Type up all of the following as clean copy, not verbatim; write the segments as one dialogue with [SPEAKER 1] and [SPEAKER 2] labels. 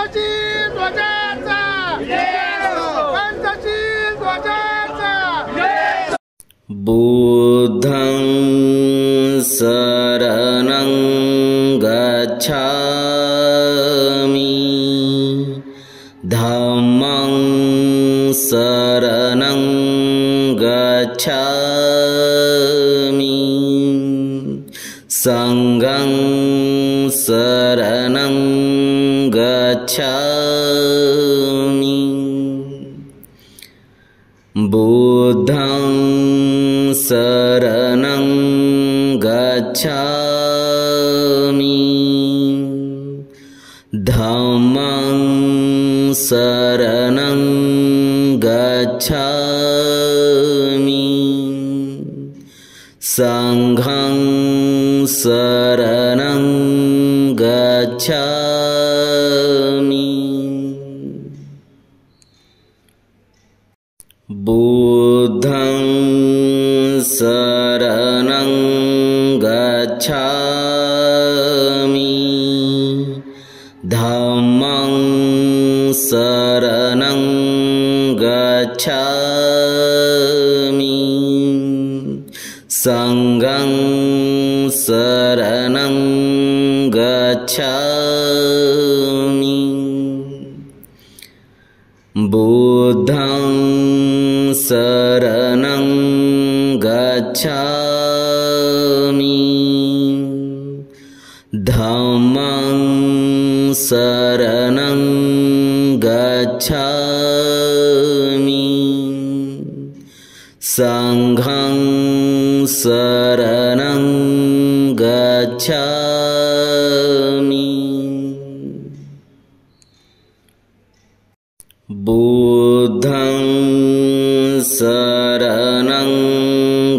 [SPEAKER 1] पंचशील ध्वजाचा पंचशील ध्वजाचा
[SPEAKER 2] बुद्धं शरणं गच्छामि धम्मं शरणं गच्छामि संघं शरणं गच्छामि बुद्धं शरणं गच्छामि धम्मं शरणं गच्छामि संघं शरणं गच्छामि बुद्धं शरणं गच्छामि धम्मं शरणं गच्छामि संघं शरणं गच्छामि बुद्धं शरणं गच्छामि धम्मं शरणं गच्छामि संघं शरणं गच्छामि बुद्धं शरणं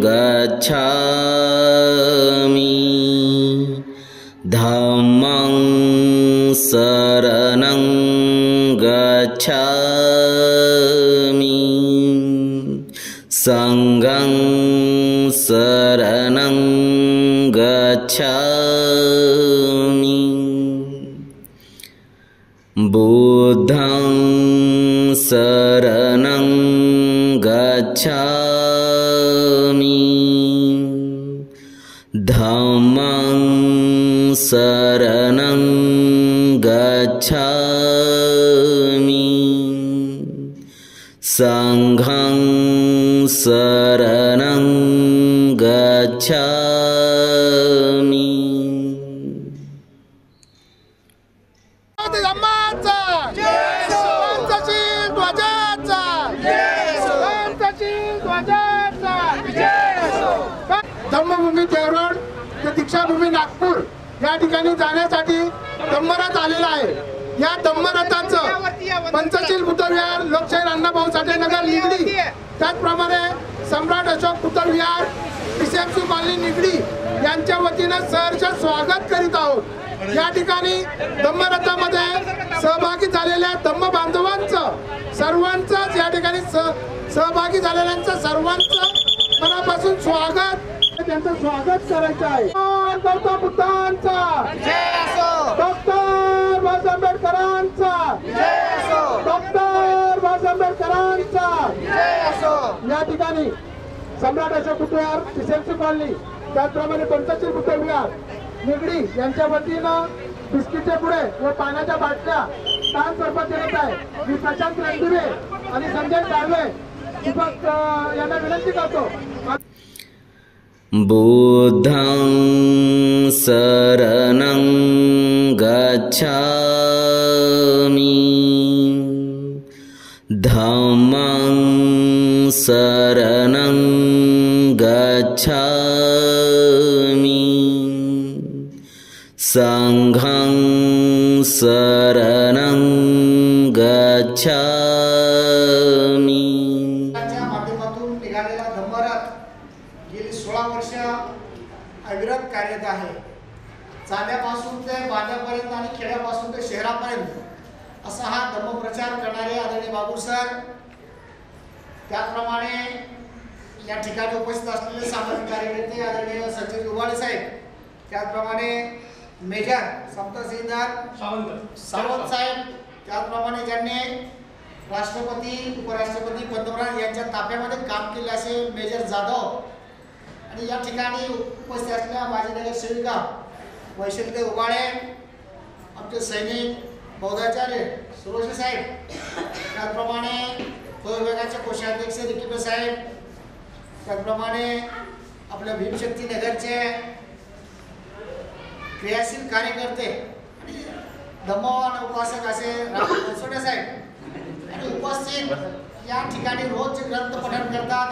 [SPEAKER 2] गच्छामि धम्मं शरणं गच्छामि संघं शरणं गच्छामि बुद्धं शरणं गच्छामि धम्मं शरणं गच्छामि संघं शरणं गच्छामि
[SPEAKER 1] धम्माचा पंचशील ध्वजाचा पंचशील ध्वजाचा धम्मभूमी देवरोड ते दीक्षाभूमी नागपूर या ठिकाणी जाण्यासाठी धम्मरथ आलेला आहे। या धम्मरथाचं पंचशील बुद्धविहार लोकशाहीर अण्णाभाऊ साठे नगर निगडी त्याचप्रमाणे सम्राट अशोक बुद्धविहार पीसीएमसी कॉलनी निगडी यांच्या वतीने सहर्ष स्वागत करीत आहोत। या ठिकाणी धम्मरथामध्ये सहभागी झालेल्या धम्म बांधवांचं सर्वांचं या ठिकाणी सहभागी झालेल्यांचं सर्वांचं मनापासून स्वागत त्यांचं स्वागत करायचं आहे। गौतम बुद्धांचा जय असो, डॉक्टर बाबासाहेब आंबेडकरांचा जय असो, डॉक्टर बाबासाहेब आंबेडकरांचा जय असो। या ठिकाणी सम्राट अशोक बुद्धविहार पीसीएमसी कॉलनी त्याचप्रमाणे पंचशील बुद्धविहार निगडी यांच्या वतीनं बिस्किटचे पुढे व पाण्याच्या बाटल्या दान स्वरूपात देत आहे। मी प्रशांत रणदिवे आणि संजय साळवे दीपक यांना विनंती करतो।
[SPEAKER 2] बुद्धं शरणं गच्छामि धम्मं शरणं गच्छामि संघं शरणं गच्छामि
[SPEAKER 3] माध्यमातून निघालेला धम्मरथ गेली 16 वर्ष अविरत कार्यरत आहे। चाल्यापासून ते बांध्यापर्यंत आणि खेड्यापासून ते शहरापर्यंत असा हा धम्मप्रचार करणारे आदरणीय बाबू सर, त्याचप्रमाणे या ठिकाणी उपस्थित असलेले सामाजिक कार्यकर्ते आदरणीय सचिन दुबाळे साहेब, त्याचप्रमाणे मेजर समता सिंधार सावंत साहेब, त्याचप्रमाणे ज्यांनी राष्ट्रपती, उपराष्ट्रपती, पंतप्रधान यांच्या ताफ्यामध्ये काम केले असे मेजर जाधव आणि या ठिकाणी उपस्थित असलेल्या माजी नगरसेविका वैशाली उबाळे, आमचे सैनिक बौद्धाचार्य सुरोशी साहेब, त्याचप्रमाणे विभागाचे कोषाध्यक्ष रिकीबे साहेब, त्याचप्रमाणे आपल्या भीमशक्ती नगरचे क्रियाशील कार्यकर्ते आणि धम्मवान उपासक असे राम बनसोडे साहेब आणि उपस्थित या ठिकाणी रोज ग्रंथ पठण करतात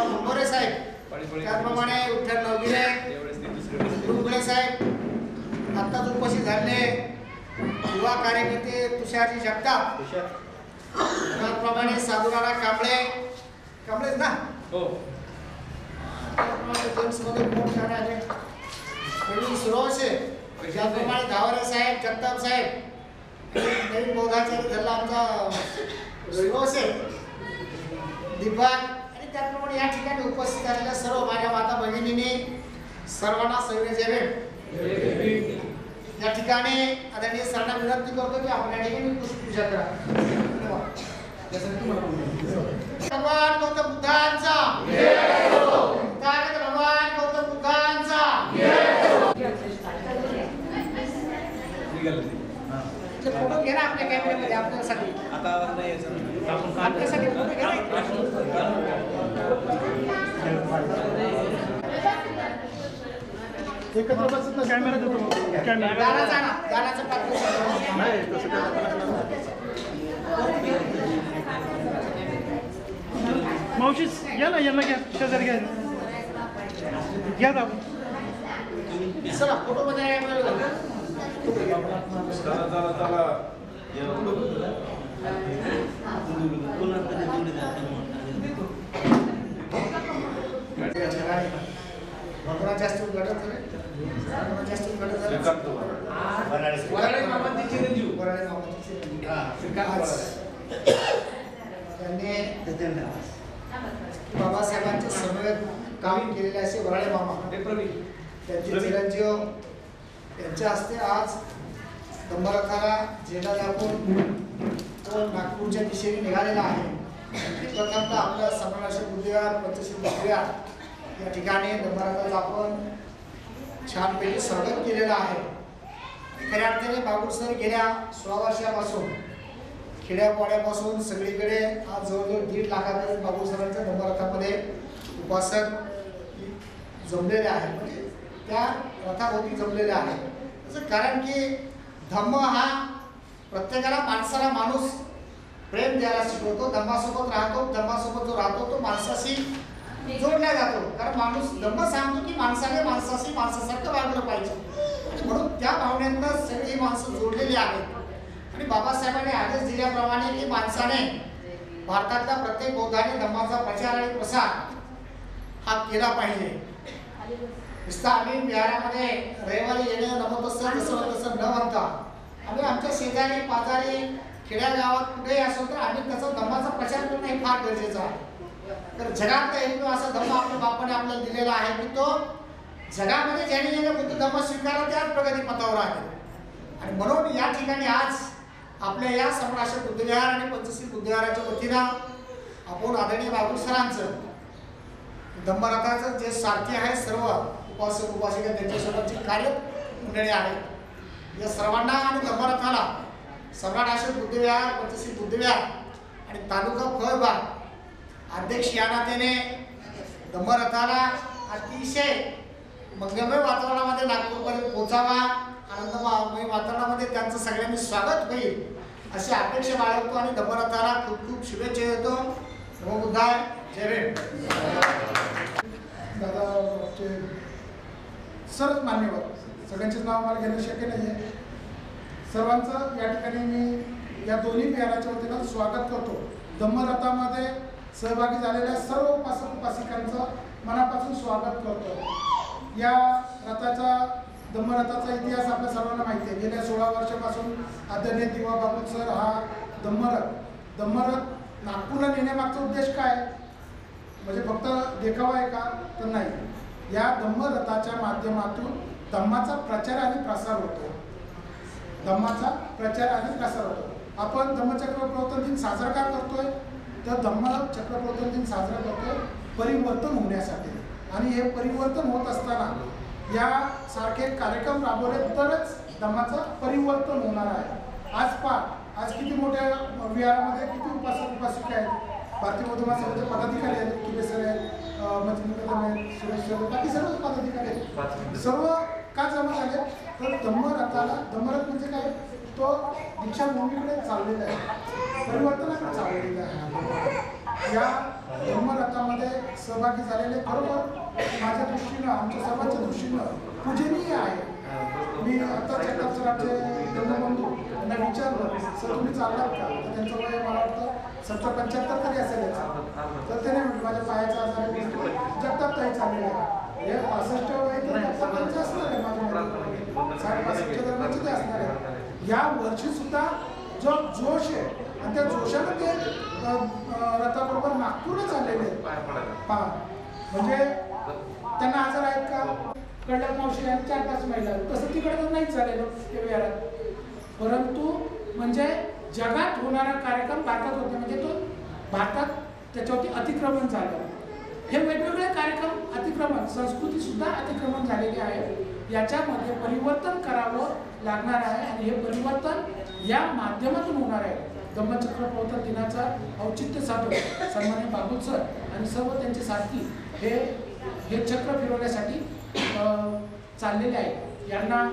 [SPEAKER 3] मुंबरे साहेब, त्याचप्रमाणे विठ्ठल नवगिरे गुरुकुळे साहेब, आत्ताच उपस्थित झालेले युवा कार्यकर्ते तुषारजी जगताप, त्याचप्रमाणे साधुराणा कांबळेच ना हो, जेम्समध्ये खूप छान आहे प्रवीण सुरवसे, त्याचप्रमाणे धावरे साहेब, जगताप साहेब, नवीन बौद्धाचार्य झाला आमचा सुरवसे दिपक आणि त्याचप्रमाणे या ठिकाणी उपस्थित असलेल्या सर्व माझ्या माता भगिनींनी सर्वांना सविनय जय भीम. या ठिकाणी आदरणीय सरांना विनंती करतो की आपल्या ठिकाणी पुष्पपूजा करा. भगवान गौतम बुद्धांचा भगवान गौतम बुद्धांचा फोटो घे ना आपल्या कॅमेऱ्यामध्ये आपल्यासाठी आपल्यासाठी फोटो घे
[SPEAKER 1] एकत्र बसत ना कॅमेरा देतो
[SPEAKER 3] गाण्याचं
[SPEAKER 1] मावशी या ना, यांना घ्या, शेजारी घ्या, घ्या दाबून.
[SPEAKER 3] चला फोटो मध्ये जास्त उद्घाटन झाले, जास्त उद्घाटन त्यांनी बाबासाहेबांचे समवेत काम केलेले असे वराळे मामा त्यांचे चिरंजीव यांच्या हस्ते आज दंबरथाला झेंडा दाखवून तो नागपूरच्या दिशेने निघालेला आहे. प्रथमतः आपल्या सम्राट बुद्धिवार, पंचशील बुद्धिवार या ठिकाणी दंबरथाचं आपण छानपैकी स्वागत केलेलं आहे. खऱ्या अर्थाने बागुल सर गेल्या 16 वर्षापासून खेड्यापाड्यापासून सगळीकडे आज जवळजवळ 1.5 लाखापर्यंत बागुल सरांच्या दंबरथामध्ये उपासक जमलेले आहेत, म्हणजे त्या रथाभोवती जमलेले आहेत. त्याचं कारण की धम्म हा प्रत्येकाला माणसाला माणूस प्रेम द्यायला शिकवतो, धम्मासोबत राहतो, धम्मासोबत जो राहतो तो माणसाशी जोडला जातो. कारण माणूस धम्म सांगतो की माणसाने माणसाशी माणसासारखं वागलं पाहिजे, म्हणून त्या भावनेतनं सगळी माणसं जोडलेली आहेत. आणि बाबासाहेबांनी आदेश दिल्याप्रमाणे की माणसाने भारतातल्या प्रत्येक बौद्धाने धम्माचा प्रचार आणि प्रसार हा केला पाहिजे. नुसतं आम्ही बिहारामध्ये रविवारी येणं नमतसं तसं न म्हणता आम्ही आमच्या शेजारी पाजारी खेड्यागावात कुठेही असो तर आम्ही त्याचा धम्माचा प्रचार करणं हे फार गरजेचं आहे. तर जगात एक असा धम्म आपल्या बापाने आपल्याला दिलेला आहे की तो जगामध्ये ज्याने ज्याने बुद्ध धम्म स्वीकारला त्याच प्रगतीपथावर आहे. आणि म्हणून या ठिकाणी आज आपल्या या सम्राट बुद्धविहार आणि पंचशील बुद्धविहाराच्या वतीनं आपण आदरणीय बागुल सरांचं धम्मरथाचं जे सारथी आहे, सर्व उपासक उपासिका त्यांच्यासोबतची कार्य मंडळी आहेत, या सर्वांना आणि धम्मरथाला सम्राट आश्रम बुद्धविहार, पंचशील बुद्धविहार आणि तालुका फळबाग अध्यक्ष या नात्याने धम्मरथाला अतिशय मंगलमय वातावरणामध्ये नागपूरपर्यंत पोहोचावा, आनंदमय वातावरणामध्ये त्यांचं सगळ्यांनी स्वागत होईल अशी अपेक्षा बाळगतो आणि धम्मरथाला खूप खूप शुभेच्छा देतो. नमो बुद्धाय, जय भीम.
[SPEAKER 1] दादा सरच मान्यवर सगळ्यांचेच नाव मला घेणं शक्य नाही आहे. सर्वांचं या ठिकाणी मी या दोन्ही विहाराच्या वतीनं स्वागत करतो. धम्मरथामध्ये सहभागी झालेल्या सर्व उपासक उपासिकांचं मनापासून स्वागत करतो. या रथाचा धम्मरथाचा इतिहास आपल्या सर्वांना माहिती आहे. गेल्या 16 वर्षापासून आदरणीय दिवा बागुल सर हा धम्मरथ नागपूरला नेण्यामागचा उद्देश काय, म्हणजे फक्त देखावा आहे का, तर नाही. या धम्मरथाच्या माध्यमातून धम्माचा प्रचार आणि प्रसार होतो. धम्माचा प्रचार आणि प्रसार होतो. आपण धम्मचक्र प्रवर्तन दिन साजरा का करतोय? तर धम्मचक्र प्रवर्तन दिन साजरा करतोय परिवर्तन होण्यासाठी. आणि हे परिवर्तन होत असताना या सारखे कार्यक्रम राबवले तरच धम्माचं परिवर्तन होणार आहे. आज किती मोठ्या विहारामध्ये किती उपासक उपासिका आहेत, भारतीय बौद्ध महासभेचे पदाधिकारी आहेत, किबे सर आहेत, मच्छिंद्र कदम आहेत, सुरेश सर, बाकी सर्व पदाधिकारी आहेत. सर्व का जमा झाले? तर धम्मरथ म्हणजे काय? तो दीक्षाभूमीकडे चाललेला आहे, परिवर्तनाकडे चाललेला आहे. या धम्मरथामध्ये सहभागी झालेले खरोखर माझ्या दृष्टीनं, आमच्या सर्वांच्या दृष्टीनं पूजनीय आहे. मी आता जगताप सरांचे धर्मबंधू त्यांना विचारलं, सर तुम्ही चाललात का? तर त्यांचं वय मला वाटतं 70-75 तरी असेल याचं. तर त्याने म्हटलं माझ्या पायाचा आजार आहे, जगताप ताई चाललेला आहे. हे 65 वय तर जगतापांचं असणार आहे, माझ्या 60-65 दरम्यानचं ते असणार आहे. या वर्षी सुद्धा जो जोश आहे आणि त्या जोशानं ते रथाबरोबर नागपूरला चाललेले आहेत. म्हणजे त्यांना आजार आहेत का? कडक मावशी आणि 4-5 महिला, तसं तिकडे तर नाहीच झालेलं ते विहारात. परंतु म्हणजे जगात होणारा कार्यक्रम भारतात होते, म्हणजे तो भारतात त्याच्यावरती अतिक्रमण झालं. हे वेगवेगळे कार्यक्रम अतिक्रमण, संस्कृती सुद्धा अतिक्रमण झालेली आहे. याच्यामध्ये परिवर्तन करावं लागणार आहे आणि हे परिवर्तन या माध्यमातून होणार आहे. धम्मचक्र प्रवर्तन दिनाचं औचित्य साधून सन्माननीय बाबू सर आणि सर्व त्यांचे साथी हे चक्र फिरवण्यासाठी चाललेले आहेत. यांना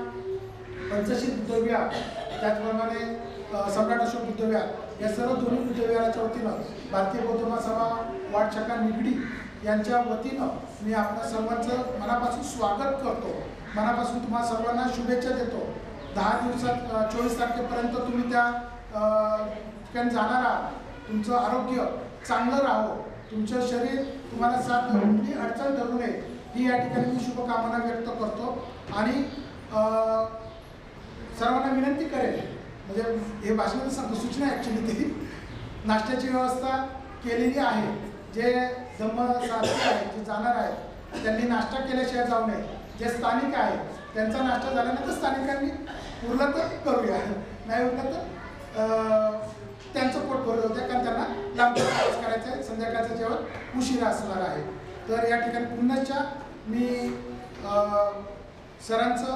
[SPEAKER 1] पंचशील बुद्धविहार, त्याचप्रमाणे सम्राट अशोक बुद्धविहार, या सर्व दोन्ही बुद्धविहाराच्या वतीनं भारतीय बौद्ध महासभा वार्ड शाखा निगडी यांच्या वतीनं मी आपल्या सर्वांचं मनापासून स्वागत करतो. मनापासून तुम्हाला सर्वांना शुभेच्छा देतो. 10 दिवसात 24 तारखेपर्यंत तुम्ही त्या ठिकाणी जाणार आहात. तुमचं आरोग्य चांगलं राहो, तुमचं शरीर तुम्हाला साथ कुठली अडचण ठरू नये ही या ठिकाणी मी शुभकामना व्यक्त करतो. आणि सर्वांना विनंती करेल, म्हणजे हे भाषणात सांगतो, सूचना ॲक्च्युली ती नाश्त्याची व्यवस्था केलेली आहे. जे धम्मसारथी आहेत, जे जाणार आहेत, त्यांनी नाश्ता केल्याशिवाय जाऊ नये. जे स्थानिक आहेत त्यांचा नाश्ता झाल्यानंतर स्थानिकांनी उरलं तर करूया, नाही उरलं तर त्यांचं पोट भरलं होतं, कारण त्यांना लांब प्रवास करायचं आहे, संध्याकाळचं जेवण उशिरा असणार आहे. तर या ठिकाणी पुन्हाच्या मी सरांचं,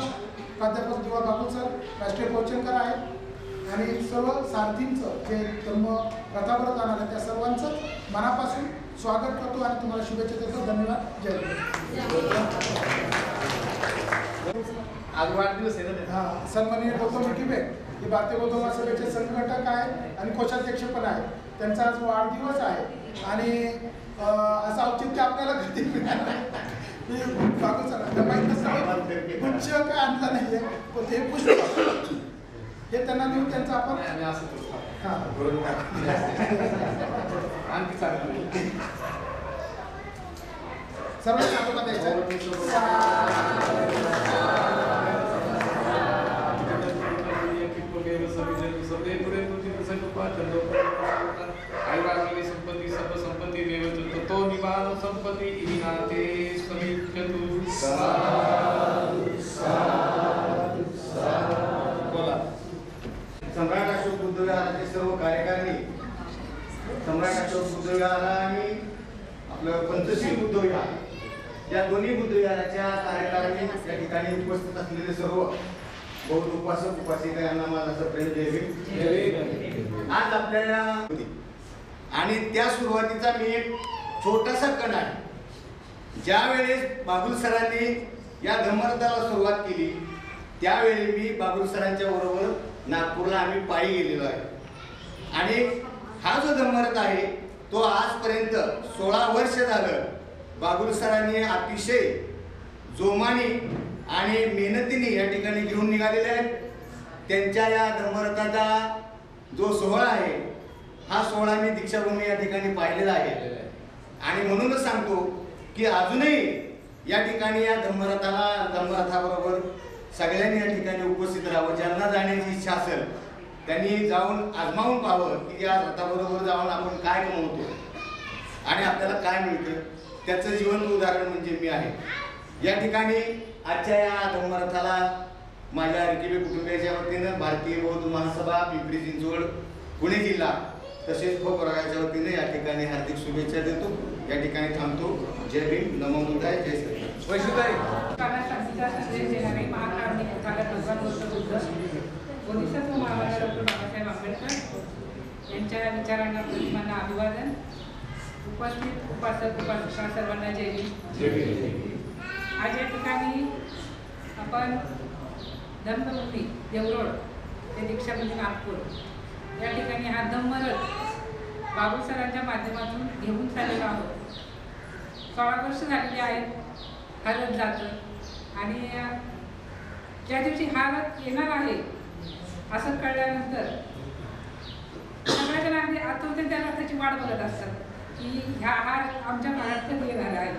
[SPEAKER 1] प्राध्यापक दिवा बाबू सर, राष्ट्रीय पोचनकर आहेत आणि सर्व सारथींचं जे धम्म रथाबरोबर जाणार आहे त्या सर्वांचं मनापासून स्वागत करतो आणि तुम्हाला शुभेच्छा देतो. धन्यवाद. जय
[SPEAKER 4] आज वाढदिवस आहे ना.
[SPEAKER 1] हां, सन्माननीय गौतम किबे हे भारतीय बौद्ध महासभेचे संघटक आहेत आणि कोषाध्यक्ष पण आहेत. त्यांचा आज वाढदिवस आहे आणि असं औचित्य आपल्याला कधी मिळालं नाही. बाबू सर पुच्छ काय आणलं नाहीये, पण ते पुष्प हे त्यांना देऊन त्यांचं आपण हां
[SPEAKER 4] आणखी चांगलं
[SPEAKER 1] सर्व सांगू का द्यायचं.
[SPEAKER 4] संपत्ती सर्व संपत्ती देवतो तो निवान संपत्ती इनाते समित्यतु बोला.
[SPEAKER 3] सम्राट अशोक बुद्धविहाराचे सर्व कार्यकारिणी, सम्राट अशोक बुद्धविहार आणि आपलं पंचशील बुद्धविहार या दोन्ही बुद्धविहाराच्या कार्यकारिणी या ठिकाणी उपस्थित असलेले सर्व बौद्ध उपासक उपासिका यांना माझा प्रेम देवी. आज आपल्याला आणि त्या सुरुवातीचा मी एक छोटासा कण आहे. ज्या वेळेस बाबुल सरांनी या धम्मरथाला सुरुवात केली त्यावेळी मी बाबुल सरांच्या बरोबर नागपूरला आम्ही पायी गेलेलो आहे. आणि हा जो धम्मरथ आहे तो आजपर्यंत 16 वर्ष झालं बाबुल सरांनी अतिशय जोमाने आणि मेहनतीने या ठिकाणी घेऊन निघालेले आहेत. त्यांच्या या धम्मरथाचा जो सोहळा आहे हा सोहळा मी दीक्षाभूमी या ठिकाणी पाहिलेला आहे. आणि म्हणूनच सांगतो की अजूनही या ठिकाणी या धम्मरथाबरोबर सगळ्यांनी या ठिकाणी उपस्थित राहावं. ज्यांना जाण्याची इच्छा असेल त्यांनी जाऊन आजमावून पाहावं की या रथाबरोबर जाऊन आपण काय कमवतो आणि आपल्याला काय मिळतं. त्याचं जिवंत उदाहरण म्हणजे मी आहे. या ठिकाणी आजच्या या धम्मरथाला माझ्या रिकिबे कुटुंबियाच्या वतीनं भारतीय बौद्ध महासभा पिंपरी चिंचवड
[SPEAKER 5] पुणे जिल्हा तसेच ठोकराच्या वतीने या ठिकाणी हार्दिक शुभेच्छा देतो. या ठिकाणी थांबतो. जय भीम, नमो बुद्धाय, जय श्रीराम.
[SPEAKER 4] वैशुताई
[SPEAKER 6] शांतीचा संदेश देणारे महाकारुणिक उत्थानक भगवान गौतम बुद्ध बोधिसत्व महाराज डॉक्टर बाबासाहेब आंबेडकर यांच्या विचारांना प्रतिमांना अभिवादन. उपस्थित उपासक उपासका सर्वांना जय भीम. आज या ठिकाणी आपण धम्मभूमी देवरोड ते दीक्षाभूमी नागपूर या ठिकाणी हा धम्मरथ बाबू सरांच्या माध्यमातून घेऊन चाललेलो आहोत. 16 वर्ष झालेली आहेत हा रथ जातं आणि ज्या दिवशी हा रथ येणार आहे असं कळल्यानंतर सगळ्याजण अगदी आतुरतेने त्या रथाची वाट बघत असतात की हा आमच्या भागात कधी येणार आहे.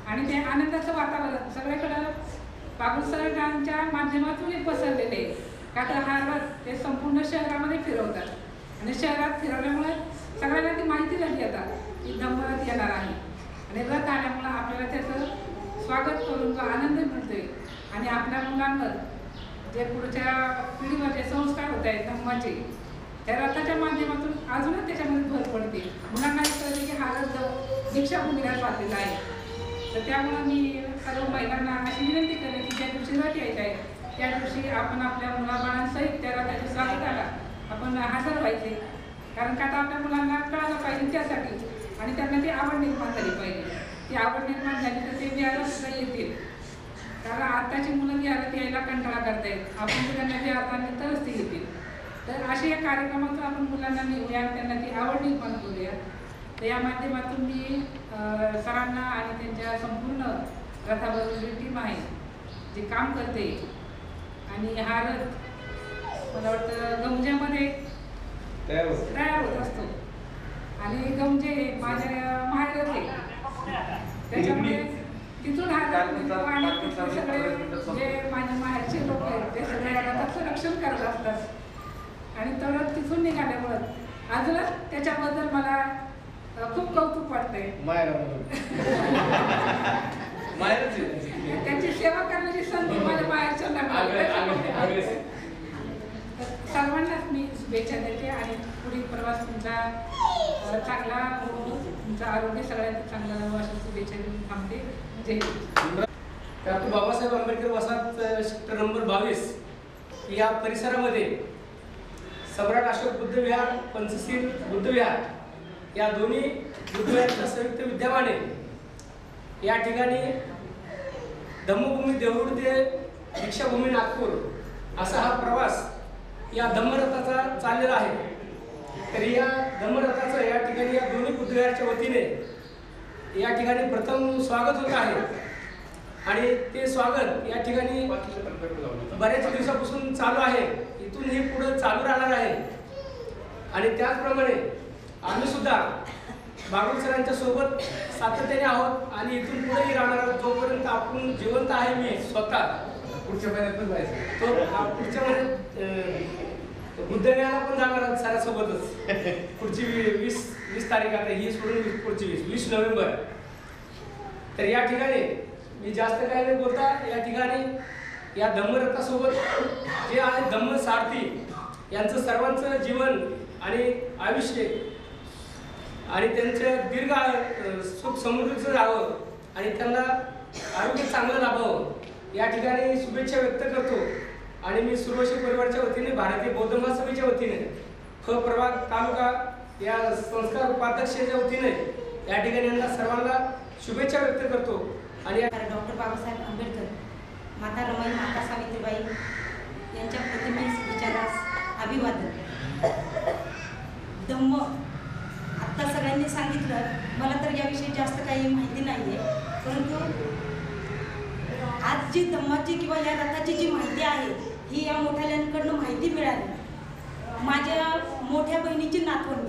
[SPEAKER 6] आणि ते आनंदाचं वातावरण सगळीकडं बाबू सरांच्या माध्यमातून एक पसरलेले आहे. का तर हा रथ ते संपूर्ण शहरामध्ये फिरवतात आणि शहरात फिरवल्यामुळे सगळ्यांना ती माहिती झाली आता की धम्मरथ येणार आहे. आणि रथ आल्यामुळं आपल्याला त्याचं स्वागत करून तो आनंद मिळतोय आणि आपल्या मुलांवर जे पुढच्या पिढीवर जे संस्कार होत आहेत धम्माचे त्या रथाच्या माध्यमातून अजूनच त्याच्यामध्ये भर पडते. मुलांना कळते की हा रथ दीक्षाभूमीला बांधलेला आहे. तर त्यामुळं मी सर्व महिलांना अशी विनंती करेन की ज्या दिवशी रथ यायचं आहे त्या दिवशी आपण आपल्या मुलाबाळांसहित त्या रथाच्या स्वागताला आपण हजर व्हायचे. कारण का आता आपल्या मुलांना कळायला पाहिजे त्यासाठी आणि त्यांना ती आवड निर्माण झाली पाहिजे. ती आवड निर्माण झाली तर ते विहारात सुद्धा येतील. कारण आत्ताची मुलं विहारात यायला कंटाळा करतायत. आपण जर त्यांना विहारात आणले तरच ते येतील. तर अशा या कार्यक्रमातून आपण मुलांना नेऊया आणि त्यांना ती आवड निर्माण करूया. तर या माध्यमातून मी सरांना आणि त्यांच्या संपूर्ण रथाबरोबर जी टीम आहे जे काम करते आणि हा रथ मला वाटतं गमजेमध्ये तयार होत असतो आणि गमजे माझ्या माहेरच आहे. त्याच्यामुळे तिथून हा रथ आणि तिथले सगळे जे माझ्या माहेरचे लोक आहेत ते सगळे रथाचं रक्षण करत असतात आणि तो रथ तिथून निघाल्यामुळं अजूनच त्याच्याबद्दल मला खूप कौतुक वाटतंय. त्यांची सेवा करण्याची संधी माझ्या माहेरच्यांना मिळाली. सर्वांनाच मी शुभेच्छा देते आणि पुढील प्रवास तुमचा चांगला हो, तुमचं आरोग्य सगळ्यांचं चांगलं राहावं अशा शुभेच्छा देऊन थांबते. जय हिंद.
[SPEAKER 7] डॉक्टर बाबासाहेब आंबेडकर वसाहत सेक्टर नंबर 22 या परिसरामध्ये सम्राट अशोक बुद्ध विहार, पंचशील बुद्ध विहार या दोन्ही बुद्धविहाराच्या संयुक्त विद्यमाने या ठिकाणी धम्मभूमी देवरूड ते दीक्षाभूमी नागपूर असा हा प्रवास या धम्मरथाचा चाललेला आहे. तर या धम्मरथाचं या ठिकाणी या दोन्ही बुद्धविहाराच्या वतीने या ठिकाणी प्रथम स्वागत होत आहे आणि ते स्वागत या ठिकाणी बऱ्याच दिवसापासून चालू आहे. इथून हे पुढे चालू राहणार आहे आणि त्याचप्रमाणे आम्ही सुद्धा बागुल सरांच्या सोबत सातत्याने आहोत आणि इथून पुढेही राहणार आहोत. जोपर्यंत आपण जिवंत आहे मी स्वतः
[SPEAKER 4] पुढच्या महिन्यात पण जायचं.
[SPEAKER 7] तो पुढच्या महिन्यात बुद्धविहाराला पण जाणार आहोत सरासोबतच. पुढची 20 तारीख आता ही सोडून पुढची 20 नोव्हेंबर. तर या ठिकाणी मी जास्त काही नाही बोलता या ठिकाणी या धम्मरथासोबत जे आहे धम्म सारथी यांचं सर्वांचं जीवन आणि आयुष्य आणि त्यांचं दीर्घ सुख समृद्धीचं राहावं आणि त्यांना आरोग्य चांगलं लाभावं या ठिकाणी शुभेच्छा व्यक्त करतो. आणि मी सुरवशी परिवारच्या वतीने भारतीय बौद्ध महासभेच्या वतीने ख प्रभाग तालुका या संस्कार उपाध्यक्षाच्या वतीने या ठिकाणी यांना सर्वांना शुभेच्छा व्यक्त करतो. आणि
[SPEAKER 8] डॉक्टर बाबासाहेब आंबेडकर, माता रमाई, माता सावित्रीबाई यांच्या प्रतिमेस विचारास अभिवादन. धम्म आत्ता सगळ्यांनी सांगितलं. मला तर याविषयी जास्त काही माहिती नाही आहे, परंतु आज जी धम्माची किंवा या रथाची जी माहिती आहे ही या मोठ्याल्यांकडनं माहिती मिळाली. माझ्या मोठ्या बहिणीची नातवंड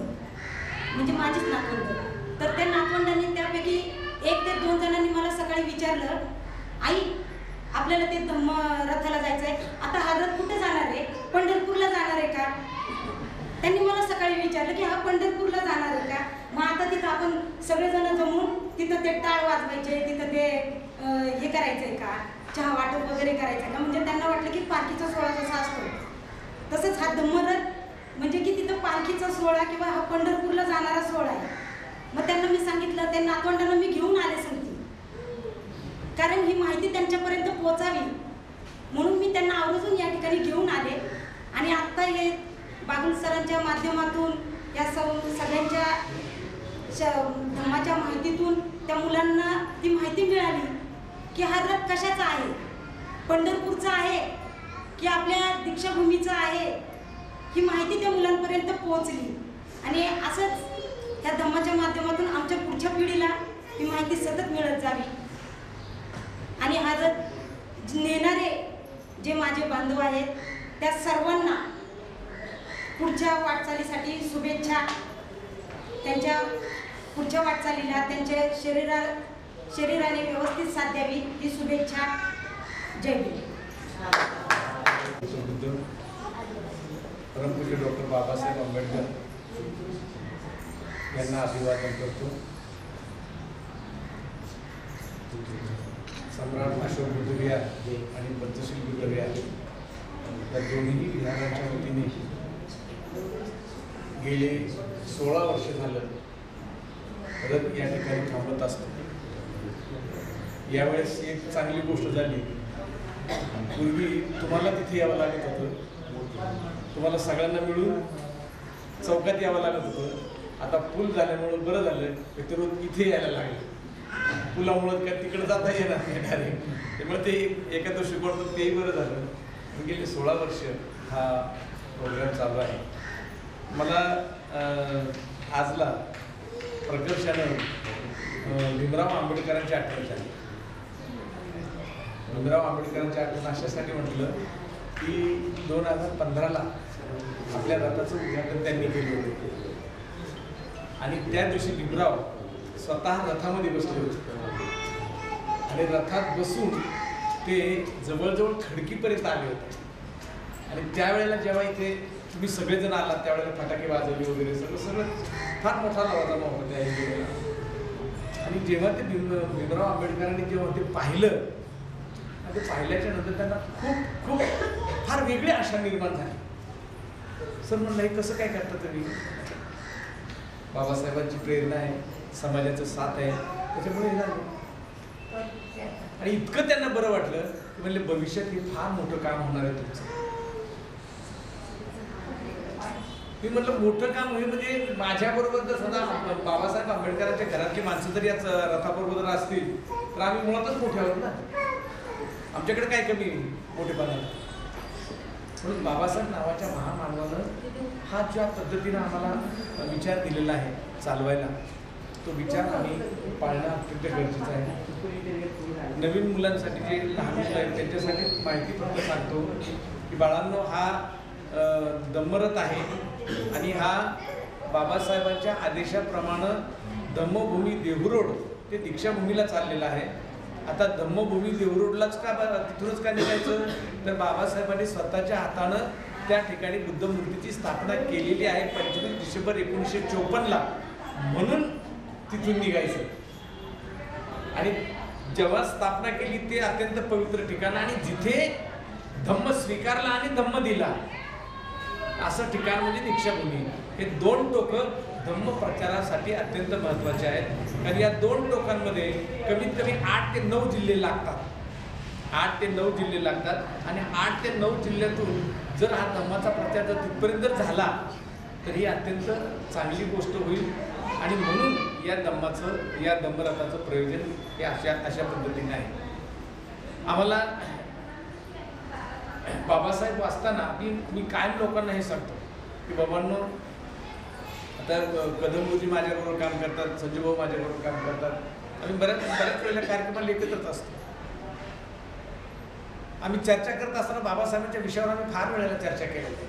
[SPEAKER 8] म्हणजे माझीच नातवंड. तर त्या नातवंडांनी त्यापैकी 1 ते 2 जणांनी मला सकाळी विचारलं, आई आपल्याला ते धम्म रथाला जायचं आहे, आता हा रथ कुठे जाणार आहे, पंढरपूरला जाणार आहे का? त्यांनी मला सकाळी विचारलं की हा पंढरपूरला जाणार आहे का? मग आता तिथं आपण सगळेजण जमून तिथं ते टाळ वाजवायचे, तिथं ते हे करायचं आहे का, चहा वाटप वगैरे करायचं आहे का? म्हणजे त्यांना वाटलं की पालखीचा सोहळा कसा असतो तसंच हा धम्मरथ म्हणजे की तिथं पालखीचा सोहळा किंवा हा पंढरपूरला जाणारा सोहळा आहे. मग त्यांना मी सांगितलं, त्या नातवंडांना मी घेऊन आले सांगते, कारण ही माहिती त्यांच्यापर्यंत पोहोचावी म्हणून मी त्यांना आवर्जून या ठिकाणी घेऊन आले. आणि आत्ता हे बागुल सरांच्या माध्यमातून या सगळ्यांच्या धर्माच्या माहितीतून त्या मुलांना ती माहिती मिळाली की हा रथ कशाचा आहे, पंढरपूरचा आहे की आपल्या दीक्षाभूमीचा आहे, ही माहिती त्या मुलांपर्यंत पोहोचली. आणि असंच त्या धम्माच्या माध्यमातून आमच्या पुढच्या पिढीला ही माहिती सतत मिळत जावी. आणि हा रथ नेणारे जे माझे बांधव आहेत त्या सर्वांना पुढच्या वाटचालीसाठी शुभेच्छा. त्यांच्या पुढच्या वाटचालीला त्यांच्या शरीराने व्यवस्थित साथ द्यावी ही शुभेच्छा. जय भीम.
[SPEAKER 4] परमपूज्य डॉक्टर बाबासाहेब आंबेडकर यांना अभिवादन करतो. सम्राट अशोक बुद्ध विहार आणि पंचशील बुद्ध विहार या दोन्ही विहारांच्या वतीने गेले 16 वर्ष झालं रथ या ठिकाणी थांबत असतो. यावेळेस एक चांगली गोष्ट झाली. पूर्वी तुम्हाला तिथे यावं लागत होतं, तुम्हाला सगळ्यांना मिळून चौकात यावं लागत होतं. आता पूल झाल्यामुळं बरं झालं, ते रोज इथे यायला लागले. पुलामुळं काय तिकडे जाता येणार नाही डायरेक्ट, त्यामुळे ते एखादं शिकवतो तेही बरं झालं. गेले 16 वर्ष हा प्रोग्राम चालू आहे. मला आजला प्रकर्षानं भीमराव आंबेडकरांची आठवण झाली. भीमराव आंबेडकरांची आठवण अशासाठी म्हटलं की 2015ला आपल्या रथाचं उद्घाटन त्यांनी केलं होतं आणि त्या दिवशी भीमराव स्वतः रथामध्ये बसले होते आणि रथात बसून ते जवळजवळ खडकीपर्यंत आले होते. आणि त्यावेळेला जेव्हा इथे तुम्ही सगळेजण आलात त्यावेळेला फटाके वाजवले वगैरे सगळं फार मोठा लवाजमा होता त्या वेळेला. आणि जेव्हा ते भीमराव आंबेडकरांनी जेव्हा ते पाहिलं, ते पाहिल्याच्या नंतर त्यांना खूप खूप फार वेगळी आशा निर्माण झाली. सर म्हणलं हे कसं काय करता तुम्ही? बाबासाहेबांची प्रेरणा आहे, समाजाचं साथ आहे, त्याच्यामुळे हे झालं. आणि इतकं त्यांना बरं वाटलं की म्हणजे भविष्यात हे फार मोठं काम होणार आहे तुमचं. मी म्हटलं मोठं काम हे म्हणजे माझ्याबरोबर जर सदा बाबासाहेब आंबेडकरांच्या घरातली माणसं जर याच रथाबरोबर जर असतील तर आम्ही मुळातच मोठे आहोत ना, आमच्याकडे काय कमी मोठेपणा. म्हणून बाबासाहेब नावाच्या महामानवानं हा ज्या पद्धतीनं आम्हाला विचार दिलेला आहे चालवायला, तो विचार आम्ही पाळणं अत्यंत गरजेचं आहे. नवीन मुलांसाठी जे लहान मुलं आहेत त्यांच्यासाठी माहिती फक्त सांगतो की बाळांनो हा धम्मरथ आहे आणि हा बाबासाहेबांच्या आदेशाप्रमाणे धम्मभूमी देहूरोड ते दीक्षाभूमीला चाललेला आहे. आता धम्मभूमी देहूरोडलाच का तिथूनच का निघायचं तर बाबासाहेबांनी स्वतःच्या हातानं त्या ठिकाणी बुद्ध मूर्तीची स्थापना केलेली आहे 25 डिसेंबर 1954ला, म्हणून तिथून निघायचं. आणि जेव्हा स्थापना केली ते अत्यंत पवित्र ठिकाण आणि जिथे धम्म स्वीकारला आणि धम्म दिला असं ठिकाण म्हणजे दीक्षाभूमी. हे दोन टोकं धम्म प्रचारासाठी अत्यंत महत्त्वाचे आहेत. कारण या दोन टोकांमध्ये कमीत कमी 8 ते 9 जिल्हे लागतात. 8 ते 9 जिल्हे लागतात आणि 8 ते 9 जिल्ह्यातून जर हा धम्माचा प्रचार जर तिथपर्यंत जर झाला तर ही अत्यंत चांगली गोष्ट होईल. आणि म्हणून या धम्मरथाचं प्रयोजन हे अशा पद्धतीने आहे. आम्हाला बाबासाहेब वाचताना मी कायम लोकांना हे सांगतो की बाबांनो, आता कदमगुरुजी माझ्याबरोबर काम करतात, संजय भाऊ माझ्याबरोबर काम करतात, आम्ही बऱ्याच वेळेला कार्यक्रमाला एकत्रच असतो. आम्ही चर्चा करत असताना बाबासाहेबांच्या विषयावर आम्ही फार वेळेला चर्चा केलेली आहे,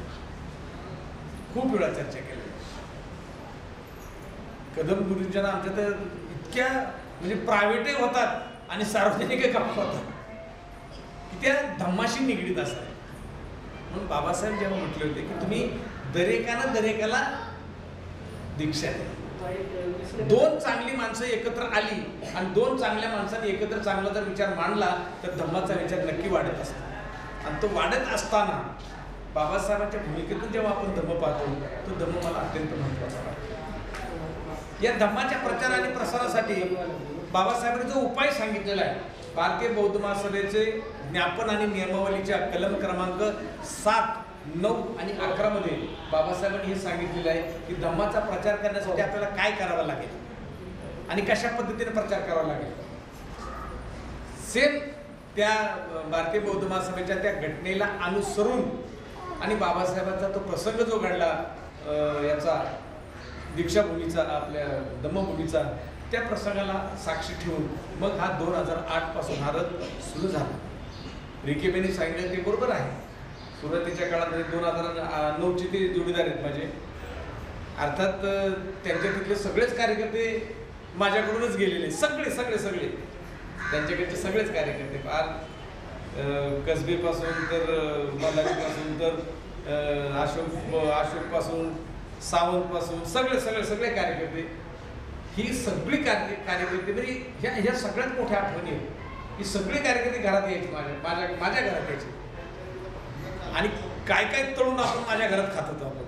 [SPEAKER 4] खूप वेळा चर्चा केली. कदम गुरुजींना आमच्या तर इतक्या म्हणजे प्रायव्हेटही होतात आणि सार्वजनिकही गप्पा होतात की त्या धम्माशी निगडीत असतात. म्हणून बाबासाहेब जेव्हा म्हटले होते की तुम्ही दरेकाला दीक्षा द्या. 2 चांगली माणसं एकत्र आली आणि 2 चांगल्या माणसांनी एकत्र चांगला जर विचार मांडला तर धम्माचा विचार नक्की वाढत असतो. आणि तो वाढत असताना बाबासाहेबांच्या भूमिकेतून जेव्हा आपण धम्म पाहतो तो धम्म मला अत्यंत महत्त्वाचा वाटतो. या धम्माच्या प्रचार आणि प्रसारासाठी बाबासाहेबांनी जो उपाय सांगितलेला आहे, भारतीय बौद्ध महासभेचे ज्ञापन आणि नियमावलीच्या कलम क्रमांक 7, 9 आणि 11 मध्ये बाबासाहेबांनी हे सांगितलेलं आहे की धम्माचा प्रचार करण्यासाठी आपल्याला काय करावं लागेल आणि कशा पद्धतीने प्रचार करावा लागेल. सेम त्या भारतीय बौद्ध महासभेच्या त्या घटनेला अनुसरून आणि बाबासाहेबांचा तो प्रसंग जो घडला याचा दीक्षाभूमीचा, आपल्या धम्मभूमीचा, त्या प्रसंगाला साक्षी ठेवून मग हा 2008 पासून हा रथ सुरू झाला. रिकेबेने सांगितलं ते बरोबर आहे. सुरुवातीच्या काळात 2009चे ते जोडीदार आहेत माझे. अर्थात त्यांच्या तिथले सगळेच कार्यकर्ते माझ्याकडूनच गेलेले, सगळे त्यांच्याकडचे सगळेच कार्यकर्ते, फार कसबेपासून तर मल्हारीपासून तर अशोकपासून सावंतपासून सगळे कार्यकर्ते, ही सगळी कार्यकर्ते म्हणजे ह्या सगळ्यात मोठ्या आठवणी आहेत. ही सगळी कार्यकर्ते घरात यायची, माझ्या घरात यायची आणि काय तळून आपण माझ्या घरात खात होतो. आपण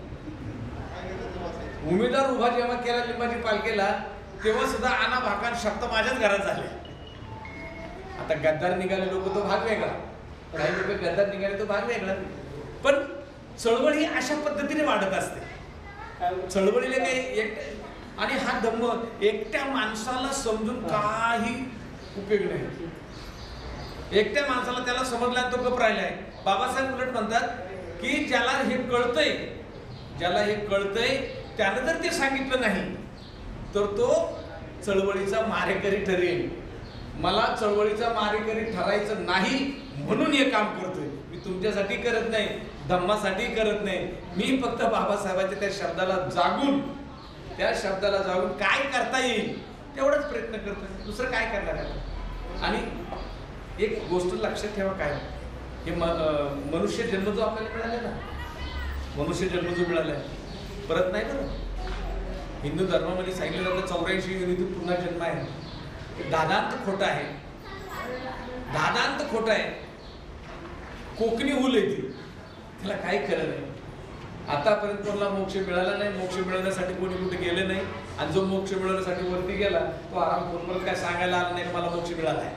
[SPEAKER 4] उमेदवार उभा जेव्हा केला लिंबाची पालखीला तेव्हा सुद्धा आना भाकान शब्द माझ्याच घरात झाले. आता गद्दार निघाले लोक तो भाग वेगळा, काही लोक गद्दार निघाले तो भाग वेगळा, पण चळवळ ही अशा पद्धतीने वाढत असते. चळवळीला काही आणि हा धम्म एकट्या माणसाला समजून काही उपयोग नाही. एकट्या माणसाला त्याला समजला तो गप राहिलाय. बाबासाहेब उलट म्हणतात की ज्याला हे कळतंय त्यानं जर ते सांगितलं नाही तर तो चळवळीचा मारेकरी ठरेल. मला चळवळीचा मारेकरी ठरायचं नाही म्हणून हे काम करतोय. मी तुमच्यासाठी करत नाही, धम्मासाठी करत नाही. मी फक्त बाबासाहेबांच्या त्या शब्दाला जागून काय करता येईल तेवढाच प्रयत्न करतोय, दुसरं काय करणार आहे. आणि एक गोष्ट लक्षात ठेवा, काय हे मनुष्य जन्म जो आपल्याला मिळाला ना, मनुष्य जन्म जो मिळाला आहे परत नाही बरं. हिंदू धर्मामध्ये सांगितलं जातं 84 योनीतून पुन्हा जन्म आहे. दादांत खोटा आहे. कोकणी हुल येते, त्याला काही खरं नाही. आतापर्यंत कोणाला मोक्ष मिळाला नाही, मोक्ष मिळवण्यासाठी कोणी कुठे गेले नाही. आणि जो मोक्ष मिळवण्यासाठी वरती गेला तो आराम करून काय सांगायला आला नाही मला मोक्ष मिळाला आहे.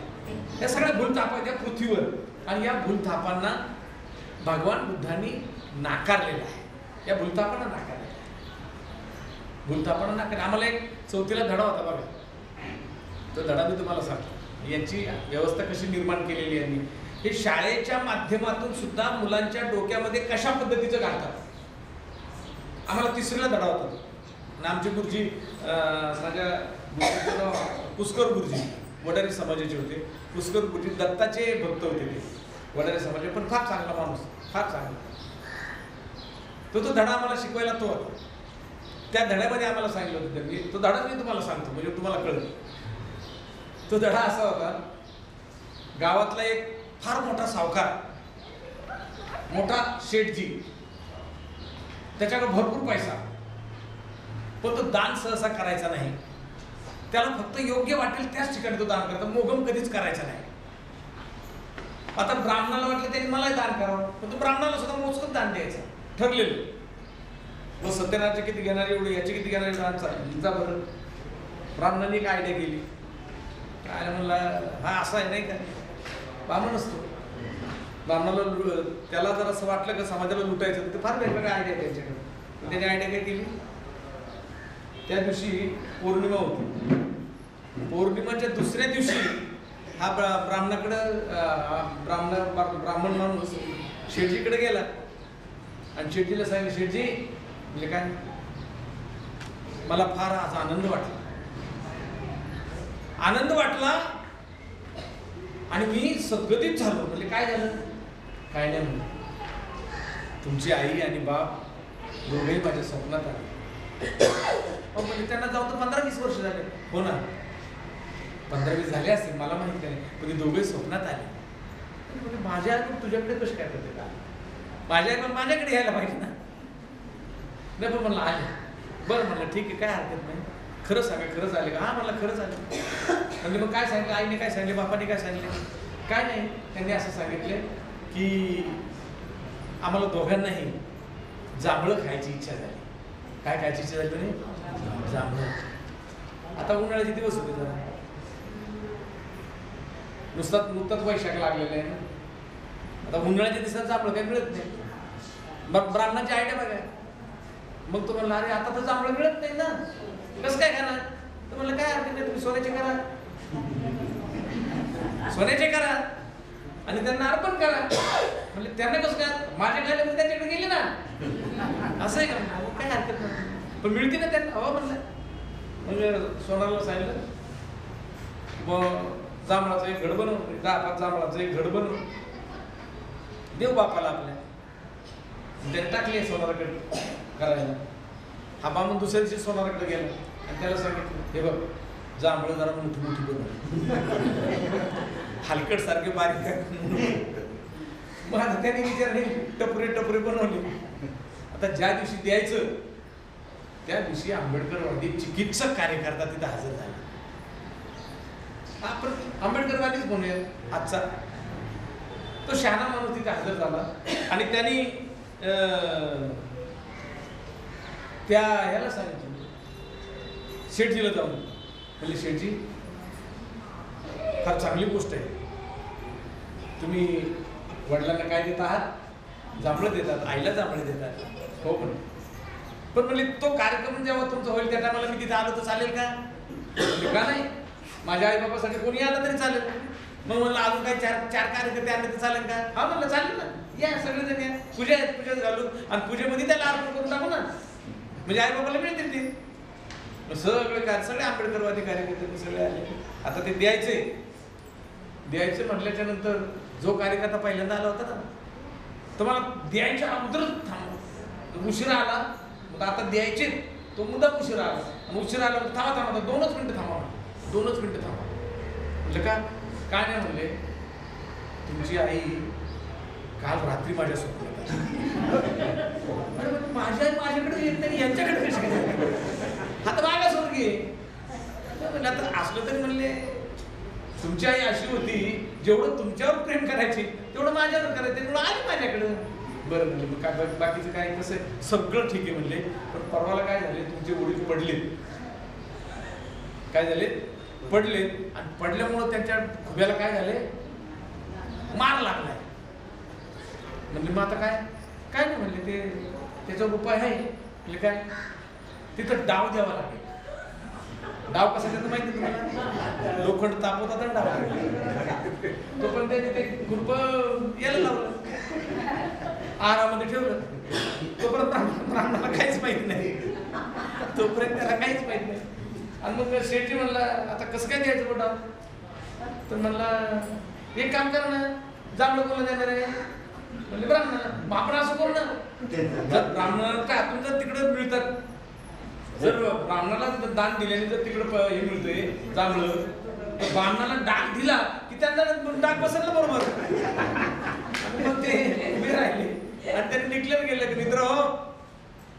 [SPEAKER 4] या सगळ्या भूलथापा त्या पृथ्वीवर, आणि या भूलथापांना भगवान बुद्धांनी नाकारलेला आहे. या भूलथापांना नाकारलेला आम्हाला एक 4थीला धडा होता बघा. तो धडा मी तुम्हाला सांगतो, याची व्यवस्था कशी निर्माण केलेली आहे. हे शाळेच्या माध्यमातून सुद्धा मुलांच्या डोक्यामध्ये कशा पद्धतीचं घालतात. आम्हाला 3रीला धडा होता आणि आमचे गुरुजी, माझ्या गुरुजीचं नाव पुष्कर गुरुजी, वडारी समाजाचे होते. पुष्कर गुरुजी दत्ताचे भक्त होते ते, वडारी समाजाचे, पण फार चांगला माणूस, फार चांगला. तो धडा आम्हाला शिकवायला तो होता. त्या धड्यामध्ये आम्हाला सांगितलं होतं त्यांनी, तो धडा मी तुम्हाला सांगतो म्हणजे तुम्हाला कळलं. तो धडा असा होता, गावातला एक फार मोठा सावकार, मोठा शेठजी, त्याच्याकडे भरपूर पैसा, पण तो दान सहसा करायचा नाही. त्याला फक्त योग्य वाटेल त्याच ठिकाणी तो दान करतो, मोगम कधीच करायचा नाही. आता ब्राह्मणाला वाटलं त्यांनी मलाही दान करावं, पण तो ब्राह्मणाला सुद्धा मोजकच दान द्यायचं ठरलेलं. मग सत्यनारायणचे किती घेणार एवढे, याचे किती घेणार दान जा बरं. ब्राह्मणांनी एक आयडिया केली, काय म्हणला हा असा आहे नाही का, ब्राह्मण असतो, ब्राह्मणाला त्याला जर असं वाटलं का समाजाला लुटायचं तर फार वेगवेगळ्या आयडिया त्यांच्याकडे. त्याने आयडिया काय केली, त्या दिवशी पौर्णिमा होती. पौर्णिमाच्या दुसऱ्या दिवशी हा ब्राह्मण माणूस शेठजीकडे गेला आणि शेठजीला सांगितलं, शेठजी म्हणजे काय, मला फार आज आनंद वाटला आणि मी सद्गतीत झालो. म्हणजे काय झालं, काय नाही म्हणलं, तुमची आई आणि बाप दोघेही माझ्या स्वप्नात आले. म्हणजे त्यांना जाऊ तर 15-20 वर्ष झाले. हो ना, 15-20 झाले असतील, मला माहित नाही, पण ते दोघे स्वप्नात आले. म्हणजे माझ्या तुझ्याकडे कशी काय करते का, माझ्या पण माझ्याकडे यायला पाहिजे ना. नाही पण म्हणलं आले. बरं म्हणलं ठीक आहे, काय हरकत नाही, खरं सांगा, खरंच आले का. हा म्हणलं खरंच आले. म्हणजे मग काय सांगितलं, आईने काय सांगितले, बापाने काय सांगितले. काय नाही, त्यांनी असं सांगितले की आम्हाला दोघांनाही जांभळं खायची इच्छा झाली. काय खायची इच्छा झाली म्हणे? जांभळं. आता उन्हाळ्याचे दिवस होते जरा, नुकताच वैशाख लागलेला आहे ना. आता उन्हाळ्याच्या दिवसात जांभळं काही मिळत नाही. मग ब्राह्मणाची आयडिया बघा. मग तो म्हणला अरे आता तर जांभळं मिळत नाही ना, कसं काय खाणार? तर म्हणलं काय हरकत नाही, तुम्ही सोन्याचे करा, सोन्याचे करा आणि त्यांना अर्पण करा. म्हणजे त्यांना कसं काय? माझ्या खायला मी त्यांच्याकडे गेले ना, असं आहे का? काय हरकत नाही, पण मिळते ना त्यांना. हो म्हणलं. म्हणजे सोनाला सांगितलं मग जांभळाचं एक घड बनवून, 10-5 जांभळाचं एक घड बनवून देव बापाला आपल्या. त्याने टाकले सोनाराकडे करायला. हा बामून दुसऱ्या दिवशी सोनाराकडे गेला आणि त्याला सांगितलं हे बघ जांभळं जरा मोठी मोठी बनव, हलकट सारखे बारीक आहे. मग आता त्याने विचारले टपरे टपरे बनवले. आता ज्या दिवशी द्यायचं त्या दिवशी आंबेडकरवादी चिकित्सक कार्यकर्ता तिथे हजर झाला. आपण आंबेडकरवादीच म्हणूया आजचा. तो शहाणा माणूस तिथे हजर झाला आणि त्यांनी त्या ह्याला सांगितलं शेठजीला जाऊन, म्हणजे शेठजी फार चांगली गोष्ट आहे, तुम्ही वडिलांना काय देत आहात? जांभळं देतात, आईला जांभळे देतात. हो पण म्हणजे तो कार्यक्रम जेव्हा तुमचा होईल त्या टायमाला मी तिथे आलो तर चालेल का? का नाही, माझ्या आई बाबासाठी कोणी आलं तरी चालेल. मग म्हणलं अजून काही चार कार्यकर्ते आले तर चालेल का? हा म्हणलं चालेल ना, या सगळेजण या, पूजेत घालू आणि पूजेमध्ये त्याला अर्पण करून टाकू ना, म्हणजे आई बाबाला मिळतील ते. मग सगळे आंबेडकरवादी कार्यकर्ते सगळे आले. आता ते द्यायचे म्हटल्याच्या नंतर जो कार्यकर्ता पहिल्यांदा आला होता ना, तर मला द्यायच्या अगोदरच थांबा, उशिरा आला. मग आता द्यायचे तो मुद्दा उशिरा आला, उशिरा आला थांबा 2 मिनिटं थांबा, 2 मिनिटं थांबा. म्हटलं का? काय नाही म्हणले, तुमची आई काल रात्री माझ्या स्वप्नात आली. माझी आई माझ्याकडे येत नाही, यांच्याकडे कशी काय? आता मागा स्वर्गी म्हणलं. आता असलं तरी म्हणले तुमची आई अशी होती जेवढं तुमच्यावर प्रेम करायची तेवढं माझ्यावर करायचं, तेवढं आली माझ्याकडं. बरं म्हणले मग काय बाकीचं काय कसं आहे? सगळं ठीक आहे म्हणले. पण परवाला काय झाले, तुमचे वडील पडले. काय झाले? पडले. आणि पडल्यामुळं त्यांच्या खुब्याला काय झाले? मार लागलाय. म्हणजे मग आता काय नाही म्हणले, ते त्याचा उपाय आहे. म्हणजे काय? तिथं डाव द्यावा लागेल. डाव कसा देतो माहिती तुम्हाला? लोखंड तापवतात आणि डाव. तो पण त्याने ते खुरप यायला लावलं, आरामध्ये ठेवलं. तोपर्यंत ब्राह्मणाला काहीच माहित नाही, तोपर्यंत त्याला काहीच माहित नाही. आणि मग शेठजी म्हणला आता कसं काय द्यायचं बोटा? तर म्हणला एक काम कर ना, जांभळं कोणाला देणार आहे? म्हणजे ब्राह्मणाला. आपण असं करू ना, जर ब्राह्मणाला काय हातून जर तिकडे मिळतात, जर ब्राह्मणाला दान दिल्याने जर तिकडं हे मिळतंय जांभळं, तर ब्राह्मणाला डाक दिला की त्यांना डाक बसत ना बरोबर. मग ते उभे राहिले आणि त्यांनी डिक्लेअर केलं की मित्र हो,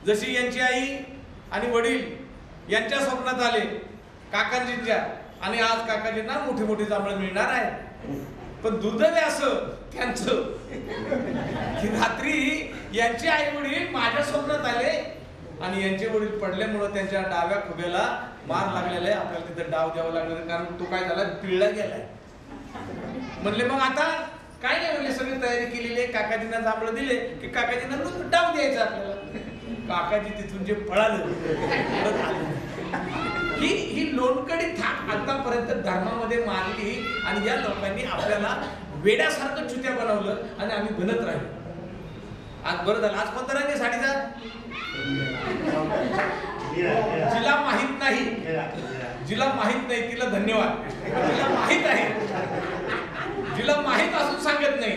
[SPEAKER 4] जशी यांची आई आणि वडील यांच्या स्वप्नात आले काकाजींच्या, आणि आज काकाजींना मोठी मोठी जांभळं मिळणार आहे. पण दुर्दैव असं त्यांचं की रात्री यांचे आई वडील माझ्या स्वप्नात आले आणि यांचे वडील पडल्यामुळे त्यांच्या डाव्या खुब्याला मार लागलेला आहे. आपल्याला तिथे डाव द्यावा लागला, कारण तो काय झाला, पिळला गेलाय. म्हणले मग आता काय नाही म्हणले, सगळी तयारी केलेली आहे, काकाजींना जांभळं दिले की काकाजींना डाव द्यायचा आपल्याला. काकाजी तिथून जे पळालं ही लोणकडी थाप आतापर्यंत धर्मामध्ये मारली आणि या लोकांनी आपल्याला वेड्यासारखं चुत्या बनवलं आणि आम्ही बनत राहिलो. आज बरं झालं, आज कोणता रंग आहे साडीचा? जिला माहित नाही तिला धन्यवाद. जिला माहित आहे, जिला माहित असून सांगत नाही,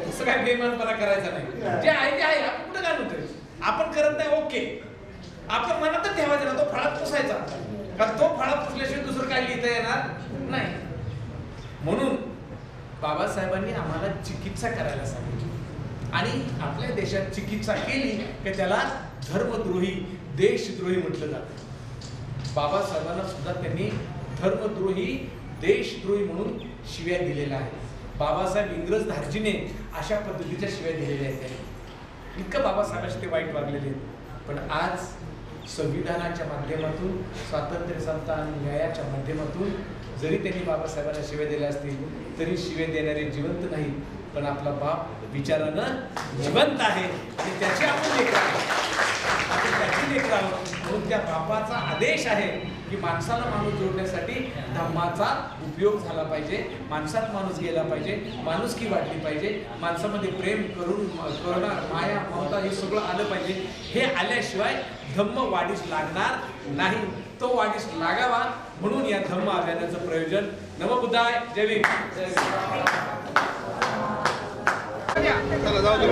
[SPEAKER 4] असं काय बेमानपणा करायचा नाही. जे आहे ते आहे, आपण कुठं काय म्हणतोय? आपण करत नाही ओके, आपल्या मनातच ठेवायचं ना, तो फळात पुसायचा, कारण तो फळात पुसल्याशिवाय दुसरं काय लिहिता येणार नाही. म्हणून बाबासाहेबांनी आम्हाला चिकित्सा करायला सांगितली आणि आपल्या देशात चिकित्सा केली की त्याला धर्मद्रोही, देशद्रोही म्हटलं जातं. बाबासाहेबांना सुद्धा त्यांनी धर्मद्रोही, देशद्रोही म्हणून शिव्या दिलेल्या आहेत. बाबासाहेब इंग्रज धार्जीने अशा पद्धतीच्या शिव्या दिलेल्या आहेत त्यांनी. इतकं बाबासाहेबांशी ते वाईट वागलेले आहेत. पण आज संविधानाच्या माध्यमातून, स्वातंत्र्य समता आणि न्यायाच्या माध्यमातून जरी त्यांनी बाबासाहेबांना शिव्या दिल्या असतील तरी शिव्या देणारे जिवंत नाही, पण आपला बाप विचारानं जिवंत आहे. त्याची आपण लेकर आहोत. म्हणून त्या बापाचा आदेश आहे की माणसाला माणूस जोडण्यासाठी धम्माचा उपयोग झाला पाहिजे, माणसात माणूस गेला पाहिजे, माणुसकी वाढली पाहिजे, माणसामध्ये प्रेम करुणा माया ममता हे सगळं आलं पाहिजे. हे आल्याशिवाय धम्म वाढीस लागणार नाही. तो वाढीस लागावा म्हणून या धम्म अभियानाचं प्रयोजन. नमो बुद्धाय. जय भीम.
[SPEAKER 1] चला जाऊ दे.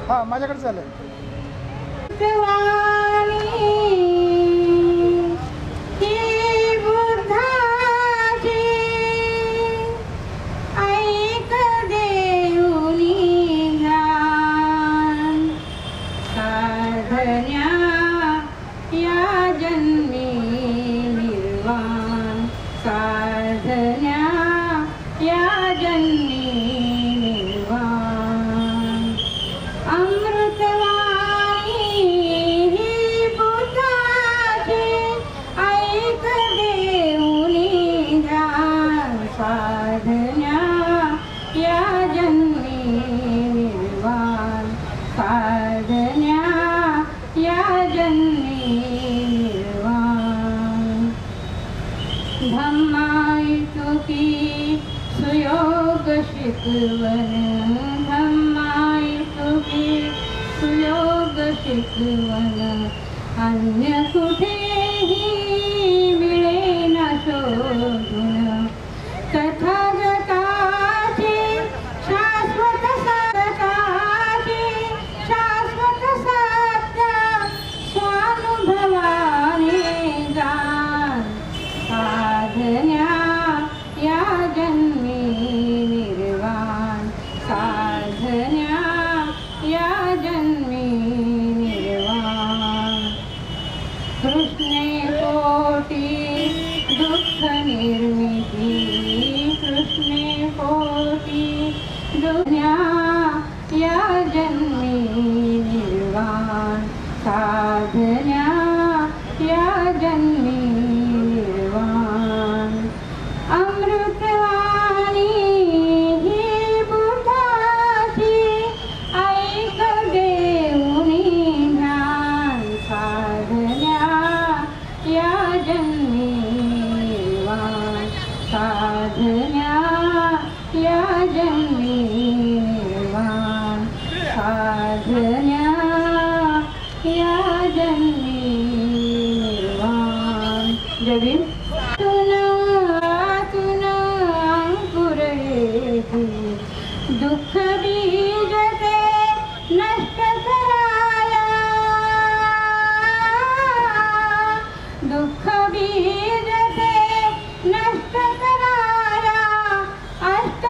[SPEAKER 1] हा माझ्याकडे चाललंय.
[SPEAKER 9] अन्य कुठेही मिळेन शोधून तथागताचे शाश्वत सत्याचे शाश्वत सत्य स्वानुभवाने जाण साधन्या या जन्मी निर्वाण साधन्या या जन्मी कृष्णे कोटी दुःख निर्मिती कृष्णे कोटी दुनिया या जन्मी निर्वाण साधन्या या जन्मी निर्वाण अमृतवाणी ही बुद्धाची ऐक देऊनी ज्ञान साधन्या या जन्मी निर्वाण साधन्या या जन्मी निर्वाण साधन्या या जन्मी जवीन तुना अंकुर येती दुःख